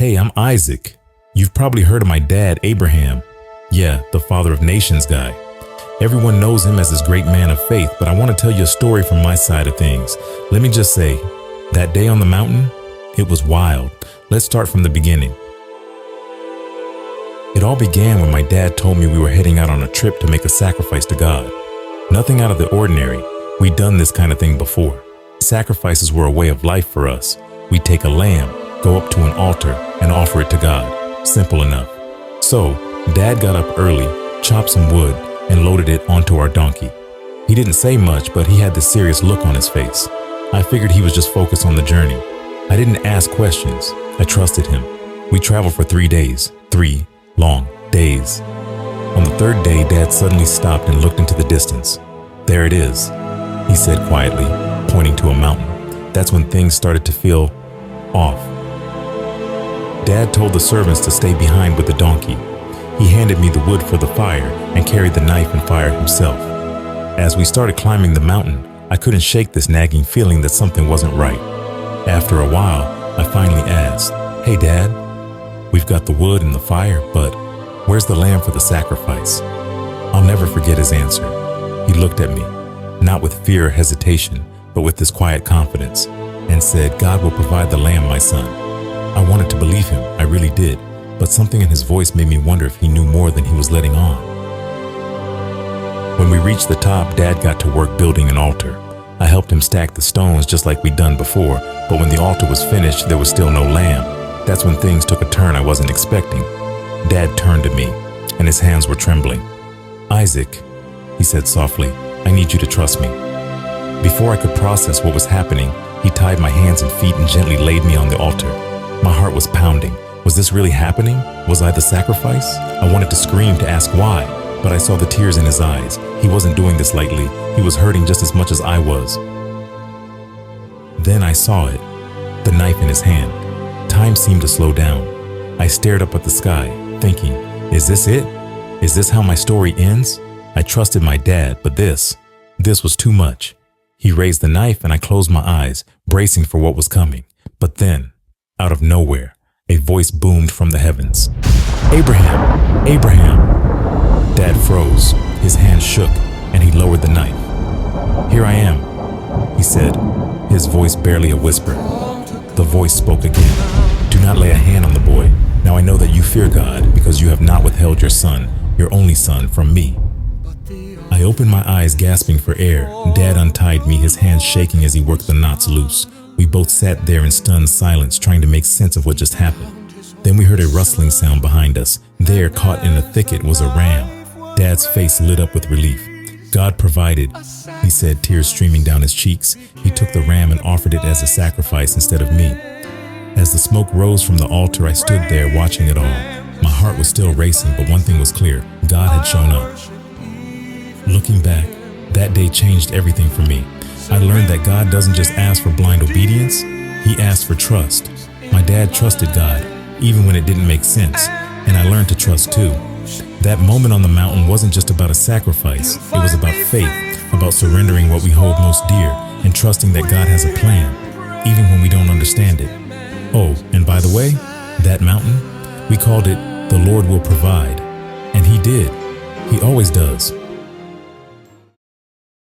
Hey, I'm Isaac. You've probably heard of my dad, Abraham. Yeah, the father of nations guy. Everyone knows him as this great man of faith, but I want to tell you a story from my side of things. Let me just say, that day on the mountain, it was wild. Let's start from the beginning. It all began when my dad told me we were heading out on a trip to make a sacrifice to God. Nothing out of the ordinary. We'd done this kind of thing before. Sacrifices were a way of life for us. We'd take a lamb, go up to an altar, and offer it to God. Simple enough. So, Dad got up early, chopped some wood, and loaded it onto our donkey. He didn't say much, but he had this serious look on his face. I figured he was just focused on the journey. I didn't ask questions. I trusted him. We traveled for 3 days. 3 long days. On the third day, Dad suddenly stopped and looked into the distance. There it is, he said quietly, pointing to a mountain. That's when things started to feel off. Dad told the servants to stay behind with the donkey. He handed me the wood for the fire and carried the knife and fire himself. As we started climbing the mountain, I couldn't shake this nagging feeling that something wasn't right. After a while, I finally asked, "Hey Dad, we've got the wood and the fire, but where's the lamb for the sacrifice?" I'll never forget his answer. He looked at me, not with fear or hesitation, but with this quiet confidence, and said, "God will provide the lamb, my son." I wanted to believe him, I really did, but something in his voice made me wonder if he knew more than he was letting on. When we reached the top, Dad got to work building an altar. I helped him stack the stones just like we'd done before, but when the altar was finished, there was still no lamb. That's when things took a turn I wasn't expecting. Dad turned to me, and his hands were trembling. "Isaac," he said softly, "I need you to trust me." Before I could process what was happening, he tied my hands and feet and gently laid me on the altar. My heart was pounding. Was this really happening? Was I the sacrifice? I wanted to scream to ask why, but I saw the tears in his eyes. He wasn't doing this lightly. He was hurting just as much as I was. Then I saw it, the knife in his hand. Time seemed to slow down. I stared up at the sky, thinking, is this it? Is this how my story ends? I trusted my dad, but this was too much. He raised the knife and I closed my eyes, bracing for what was coming. But then, out of nowhere, a voice boomed from the heavens. "Abraham! Abraham!" Dad froze, his hand shook, and he lowered the knife. "Here I am," he said, his voice barely a whisper. The voice spoke again. "Do not lay a hand on the boy. Now I know that you fear God because you have not withheld your son, your only son, from me." I opened my eyes, gasping for air. Dad untied me, his hands shaking as he worked the knots loose. We both sat there in stunned silence, trying to make sense of what just happened. Then we heard a rustling sound behind us. There, caught in a thicket, was a ram. Dad's face lit up with relief. "God provided," he said, tears streaming down his cheeks. He took the ram and offered it as a sacrifice instead of me. As the smoke rose from the altar, I stood there watching it all. My heart was still racing, but one thing was clear: God had shown up. Looking back, that day changed everything for me. I learned that God doesn't just ask for blind obedience, He asks for trust. My dad trusted God, even when it didn't make sense, and I learned to trust too. That moment on the mountain wasn't just about a sacrifice, it was about faith, about surrendering what we hold most dear, and trusting that God has a plan, even when we don't understand it. Oh, and by the way, that mountain, we called it "The Lord Will Provide," and He did. He always does.